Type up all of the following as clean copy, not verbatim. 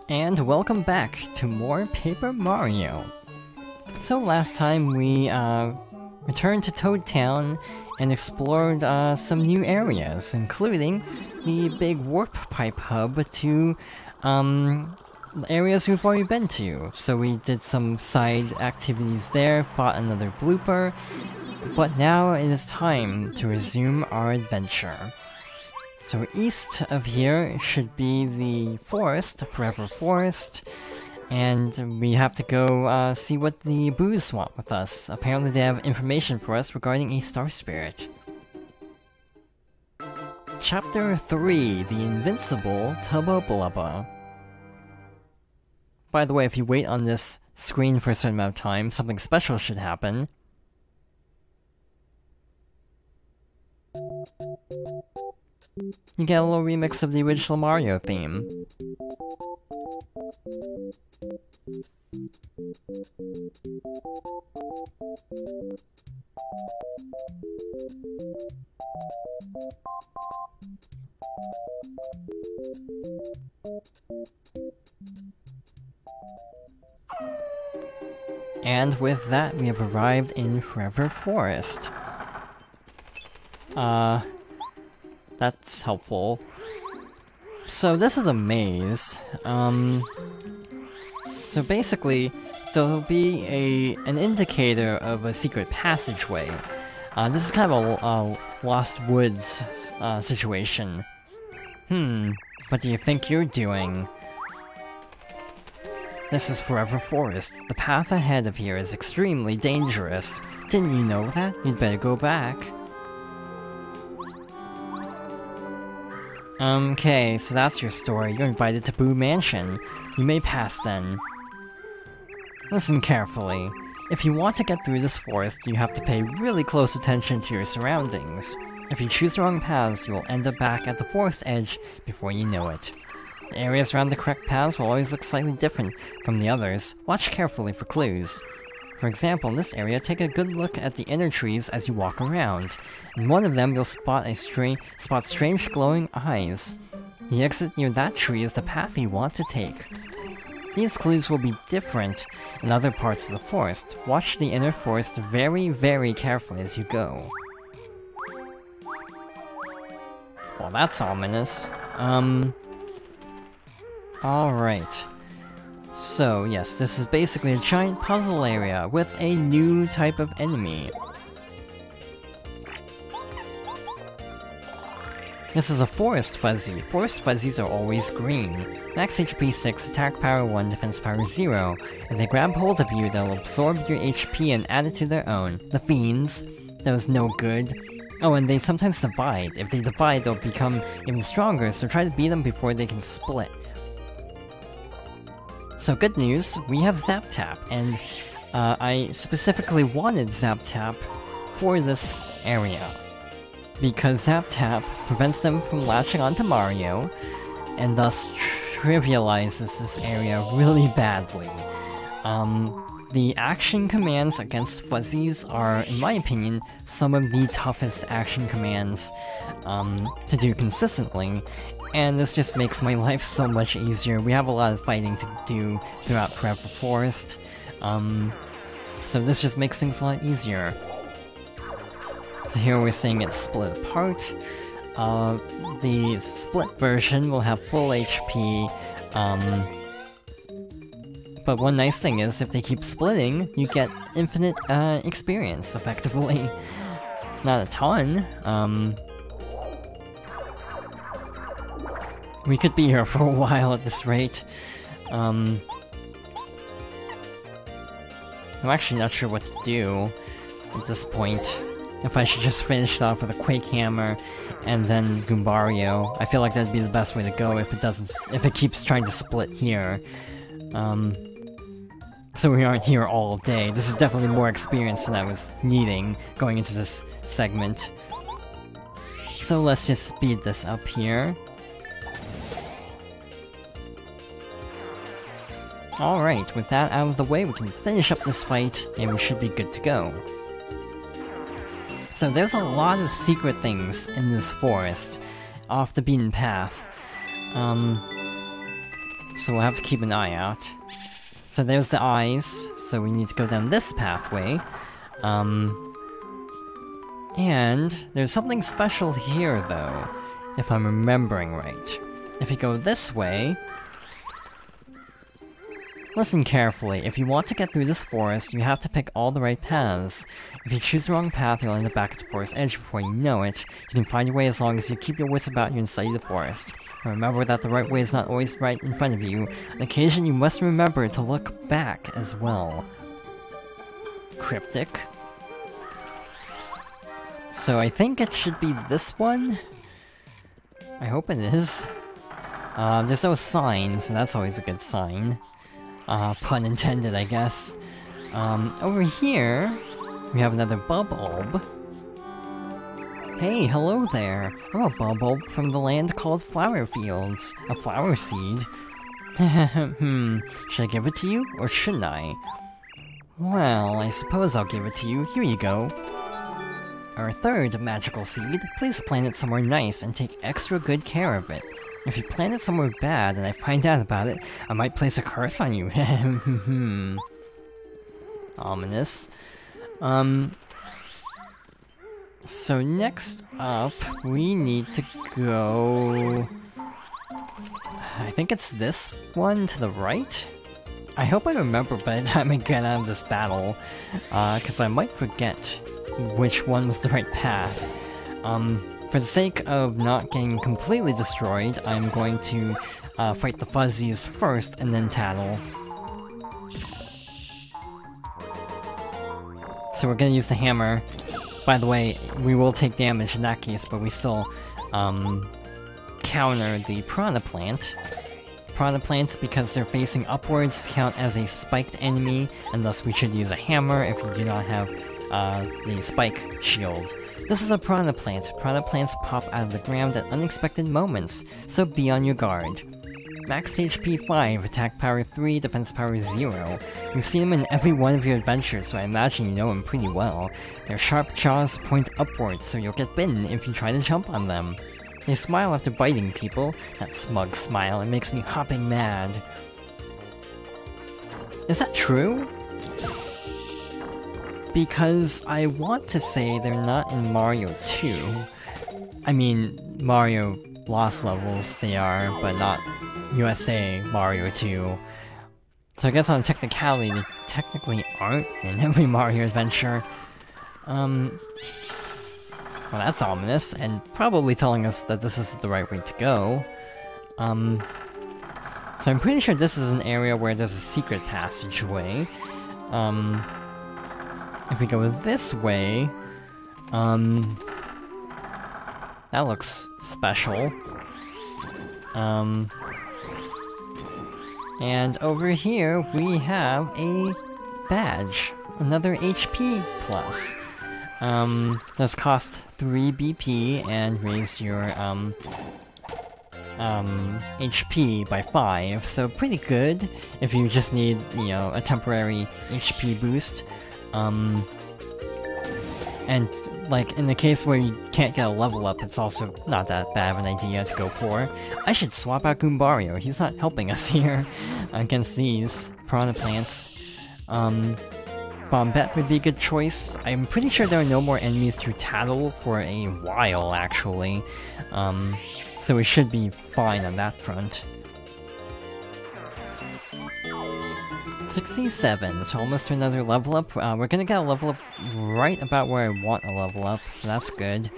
And welcome back to more Paper Mario. So last time we returned to Toad Town and explored some new areas, including the big warp pipe hub to areas we've already been to. So we did some side activities there, fought another blooper, but now it is time to resume our adventure. So east of here should be the forest, Forever Forest, and we have to go see what the Boos want with us. Apparently they have information for us regarding a Star Spirit. Chapter 3, The Invincible Tubba-blubba. By the way, if you wait on this screen for a certain amount of time, something special should happen. You get a little remix of the original Mario theme. And with that, we have arrived in Forever Forest. That's helpful. So this is a maze. So basically, there'll be an indicator of a secret passageway. This is kind of a Lost Woods situation. What do you think you're doing? This is Forever Forest. The path ahead of here is extremely dangerous. Didn't you know that? You'd better go back. Okay, so that's your story. You're invited to Boo Mansion. You may pass then. Listen carefully. If you want to get through this forest, you have to pay really close attention to your surroundings. If you choose the wrong paths, you will end up back at the forest edge before you know it. The areas around the correct paths will always look slightly different from the others. Watch carefully for clues. For example, in this area, take a good look at the inner trees as you walk around. In one of them, you'll spot strange glowing eyes. The exit near that tree is the path you want to take. These clues will be different in other parts of the forest. Watch the inner forest very, very carefully as you go. Well, that's ominous. Alright. So, yes, this is basically a giant puzzle area with a new type of enemy. This is a Forest Fuzzy. Forest Fuzzies are always green. Max HP 6, attack power 1, defense power 0. If they grab hold of you, they'll absorb your HP and add it to their own. The Fiends. That was no good. Oh, and they sometimes divide. If they divide, they'll become even stronger, so try to beat them before they can split. So good news, we have Zap Tap, and I specifically wanted Zap Tap for this area. Because Zap Tap prevents them from latching onto Mario, and thus trivializes this area really badly. The action commands against Fuzzies are, in my opinion, some of the toughest action commands to do consistently. And this just makes my life so much easier. We have a lot of fighting to do throughout Forever Forest. So this just makes things a lot easier. So here we're seeing it split apart. The split version will have full HP. But one nice thing is, if they keep splitting, you get infinite experience, effectively. Not a ton. We could be here for a while at this rate. I'm actually not sure what to do at this point. If I should just finish it off with a Quake Hammer and then Goombario. I feel like that'd be the best way to go if it keeps trying to split here. So we aren't here all day. This is definitely more experience than I was needing going into this segment. So let's just speed this up here. Alright, with that out of the way, we can finish up this fight, and we should be good to go. So there's a lot of secret things in this forest, off the beaten path. so we'll have to keep an eye out. So there's the eyes, so we need to go down this pathway. And there's something special here, though, if I'm remembering right. If you go this way... Listen carefully, if you want to get through this forest, you have to pick all the right paths. If you choose the wrong path, you'll end up back at the forest edge before you know it. You can find your way as long as you keep your wits about you and study the forest. And remember that the right way is not always right in front of you. On occasion, you must remember to look back as well. Cryptic. So I think it should be this one? I hope it is. There's no sign, so that's always a good sign. Pun intended, I guess. Over here, we have another Bub-ulb. Hey, hello there! I'm a Bub-ulb from the land called Flower Fields. A flower seed. Should I give it to you, or shouldn't I? Well, I suppose I'll give it to you. Here you go. Our third magical seed, please plant it somewhere nice and take extra good care of it. If you plant it somewhere bad and I find out about it, I might place a curse on you. Ominous. So next up, we need to go... I think it's this one to the right? I hope I remember by the time I get out of this battle, because I might forget which one was the right path. For the sake of not getting completely destroyed, I'm going to fight the fuzzies first and then tattle. So we're gonna use the hammer. By the way, we will take damage in that case, but we still counter the Piranha Plant. Piranha Plants, because they're facing upwards, count as a spiked enemy, and thus we should use a hammer if you do not have the spike shield. This is a Piranha Plant. Piranha Plants pop out of the ground at unexpected moments, so be on your guard. Max HP 5, attack power 3, defense power 0. You've seen them in every one of your adventures, so I imagine you know them pretty well. Their sharp jaws point upwards, so you'll get bitten if you try to jump on them. They smile after biting people. That smug smile, it makes me hopping mad. Is that true? Because I want to say they're not in Mario 2. I mean, Mario Lost levels they are, but not USA Mario 2. So I guess on technicality, they technically aren't in every Mario adventure. Well, that's ominous, and probably telling us that this is the right way to go. So I'm pretty sure this is an area where there's a secret passageway. If we go this way, that looks special. And over here, we have a badge. Another HP plus. Does cost 3 BP and raise your, HP by 5, so pretty good if you just need, you know, a temporary HP boost. And, like, in the case where you can't get a level up, it's also not that bad of an idea to go for. I should swap out Goombario, he's not helping us here against these Piranha Plants. Bombette would be a good choice. I'm pretty sure there are no more enemies to tattle for a while, actually. So we should be fine on that front. 67, so almost to another level up. We're gonna get a level up right about where I want a level up, so that's good.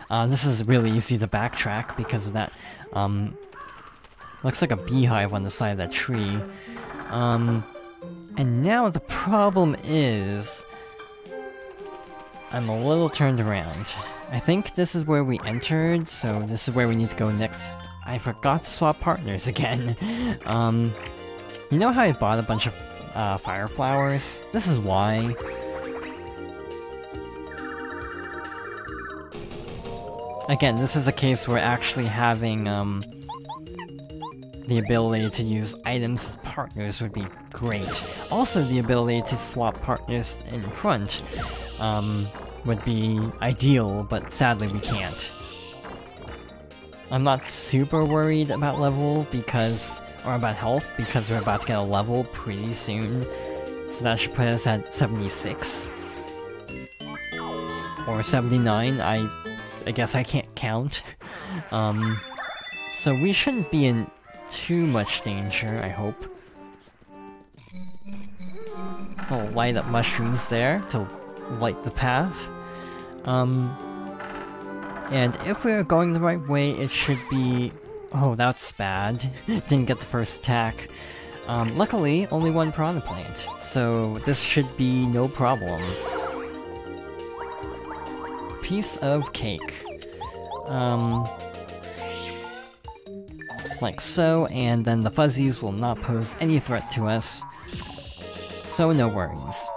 This is really easy to backtrack because of that, looks like a beehive on the side of that tree. And now the problem is... I'm a little turned around. I think this is where we entered, so this is where we need to go next. I forgot to swap partners again. You know how I bought a bunch of fire flowers? This is why. Again, this is a case where actually having the ability to use items as partners would be great. Also, the ability to swap partners in front would be ideal, but sadly we can't. I'm not super worried about level because or about health, because we're about to get a level pretty soon. So that should put us at 76. Or 79, I guess I can't count. So we shouldn't be in too much danger, I hope. I'll light up mushrooms there to light the path. And if we're going the right way, it should be... Oh, that's bad. Didn't get the first attack. Luckily, only one Piranha Plant, so this should be no problem. Piece of cake. Like so, and then the fuzzies will not pose any threat to us. So no worries.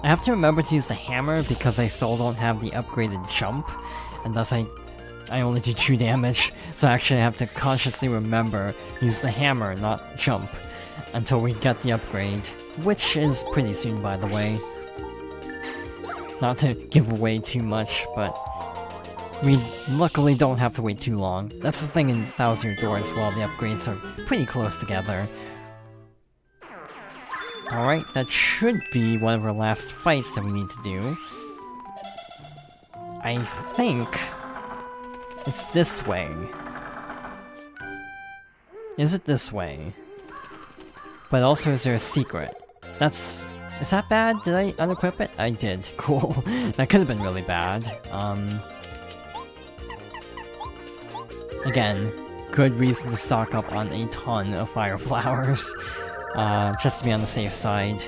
I have to remember to use the hammer because I still don't have the upgraded jump, and thus I only do 2 damage, so actually I have to consciously remember use the hammer, not jump, until we get the upgrade, which is pretty soon, by the way. Not to give away too much, but we luckily don't have to wait too long. That's the thing in Thousand Year Door as well, the upgrades are pretty close together. Alright, that should be one of our last fights that we need to do. I think... it's this way. Is it this way? But also, is there a secret? That's... is that bad? Did I unequip it? I did. Cool. That could have been really bad. Again, good reason to stock up on a ton of fire flowers. Just to be on the safe side.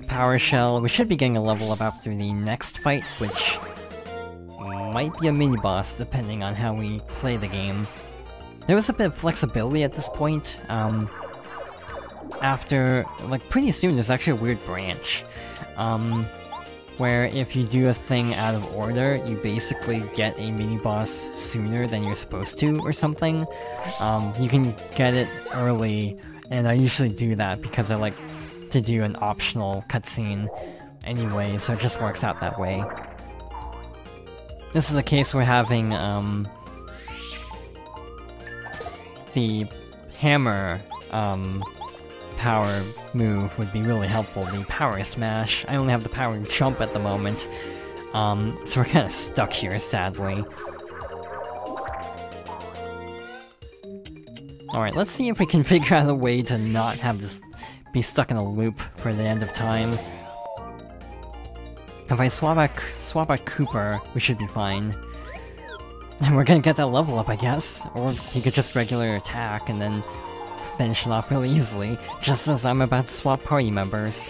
Power Shell. We should be getting a level up after the next fight, which might be a mini-boss, depending on how we play the game. There was a bit of flexibility at this point. After, like, pretty soon there's actually a weird branch. Where if you do a thing out of order, you basically get a mini-boss sooner than you're supposed to, or something. You can get it early, and I usually do that because I like to do an optional cutscene anyway, so it just works out that way. This is a case where having, the hammer, power move would be really helpful. The power smash. I only have the power jump at the moment, so we're kinda stuck here, sadly. Alright, let's see if we can figure out a way to not have this be stuck in a loop for the end of time. If I swap out Cooper, we should be fine. And we're gonna get that level up, I guess. Or he could just regular attack and then finish it off really easily, just as I'm about to swap party members.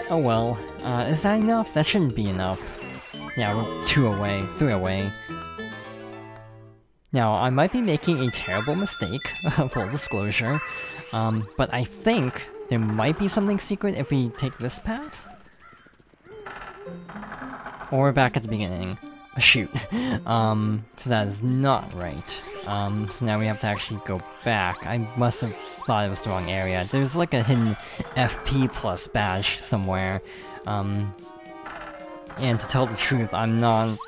Oh well. Is that enough? That shouldn't be enough. Yeah, we're 2 away. 3 away. Now, I might be making a terrible mistake, full disclosure, but I think there might be something secret if we take this path? Or back at the beginning. Shoot. So that is not right. So now we have to actually go back. I must have thought it was the wrong area. There's like a hidden FP plus badge somewhere. And to tell the truth, I'm not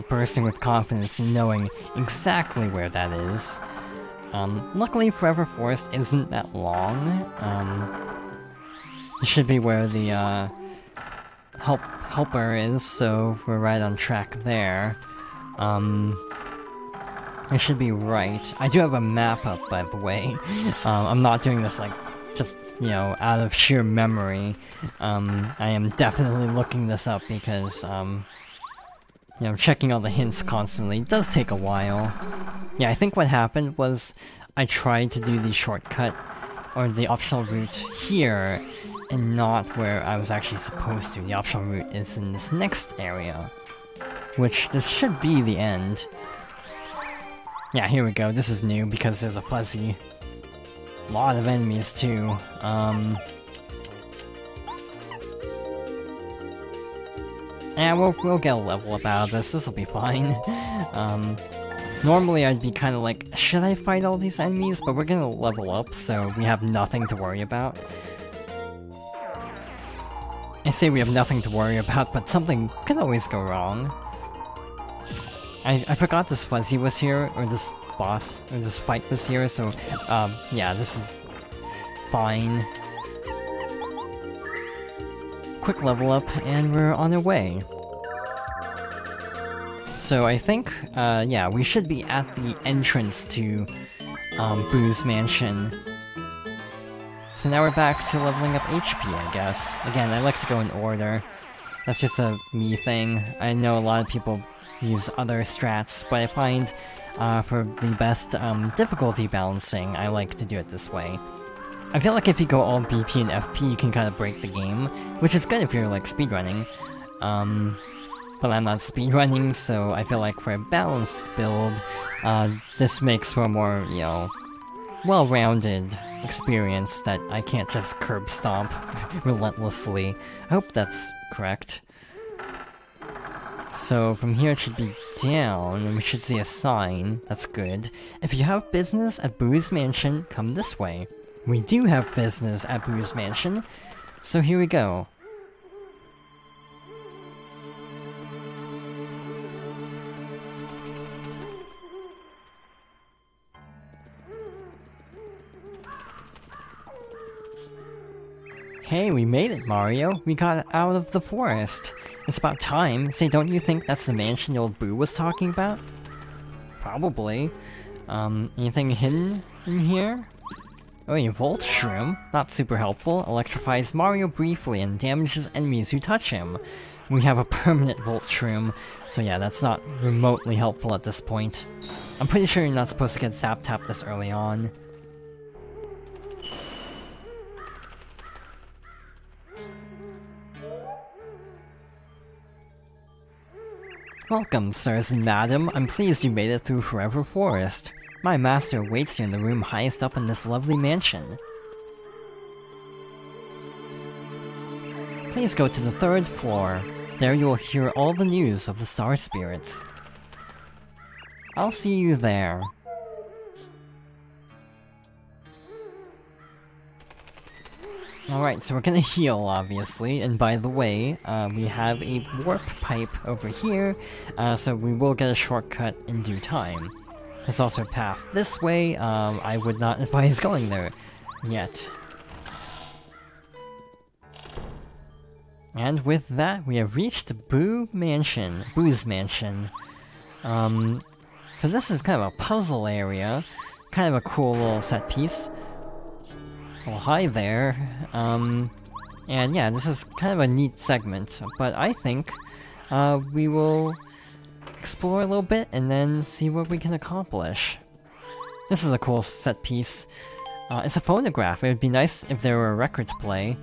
bursting with confidence in knowing exactly where that is. Luckily, Forever Forest isn't that long. It should be where the, helper is, so we're right on track there. It should be right. I do have a map up, by the way. I'm not doing this, like, just, you know, out of sheer memory. I am definitely looking this up because, you know, checking all the hints constantly does take a while. Yeah, I think what happened was I tried to do the shortcut, or the optional route here, and not where I was actually supposed to. The optional route is in this next area, which this should be the end. Yeah, here we go. This is new because there's a fuzzy. A lot of enemies too. Yeah, we'll get a level up out of this. This will be fine. Normally I'd be kind of like, should I fight all these enemies? But we're gonna level up, so we have nothing to worry about. I say we have nothing to worry about, but something could always go wrong. I forgot this fuzzy was here, or this boss, or this fight was here, so, yeah, this is fine. Quick level up, and we're on our way. So I think, yeah, we should be at the entrance to, Boo's mansion. So now we're back to leveling up HP, I guess. Again, I like to go in order. That's just a me thing. I know a lot of people use other strats, but I find, for the best, difficulty balancing, I like to do it this way. I feel like if you go all BP and FP, you can kind of break the game, which is good if you're, like, speedrunning. But I'm not speedrunning, so I feel like for a balanced build, this makes for a more, you know, well-rounded experience that I can't just curb stomp relentlessly. I hope that's correct. So from here it should be down, and we should see a sign. That's good. If you have business at Boo's mansion, come this way. We do have business at Boo's mansion, so here we go. Hey, we made it, Mario! We got out of the forest! It's about time. Say, don't you think that's the mansion the old Boo was talking about? Probably. Anything hidden in here? Oh, a Volt Shroom. Not super helpful. Electrifies Mario briefly and damages enemies who touch him. We have a permanent Volt Shroom, so yeah, that's not remotely helpful at this point. I'm pretty sure you're not supposed to get Zap Tap this early on. Welcome, sirs and madam. I'm pleased you made it through Forever Forest. My master waits you in the room highest up in this lovely mansion. Please go to the 3rd floor. There you will hear all the news of the Star Spirits. I'll see you there. Alright, so we're gonna heal, obviously, and by the way, we have a warp pipe over here, so we will get a shortcut in due time. There's also a path this way. I would not advise going there yet. And with that, we have reached Boo's mansion. So this is kind of a puzzle area, kind of a cool little set piece. Well, hi there. And yeah, this is kind of a neat segment, but I think we will explore a little bit and then see what we can accomplish. This is a cool set piece. It's a phonograph. It would be nice if there were a record to play.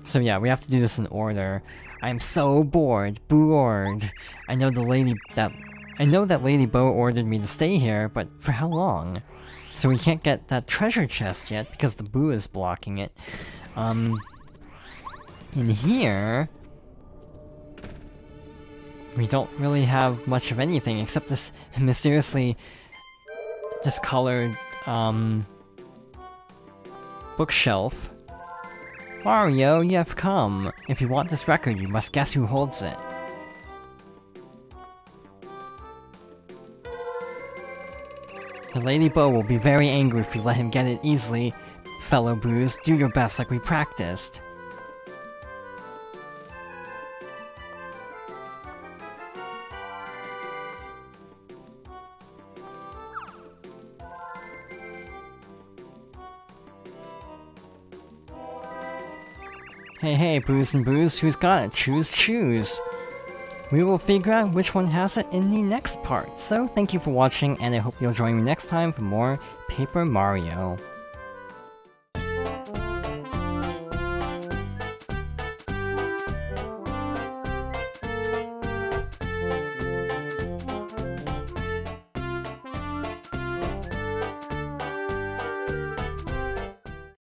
So yeah, we have to do this in order. I'm so bored. Bored. I know that Lady Bo ordered me to stay here, but for how long? So we can't get that treasure chest yet because the Boo is blocking it. In here, we don't really have much of anything except this mysteriously discolored, bookshelf. Mario, you have come. If you want this record, you must guess who holds it. The Lady Bo will be very angry if you let him get it easily. Fellow Boos, do your best like we practiced. Hey, Boos and Boos, who's got it? Choose. We will figure out which one has it in the next part. So, thank you for watching, and I hope you'll join me next time for more Paper Mario.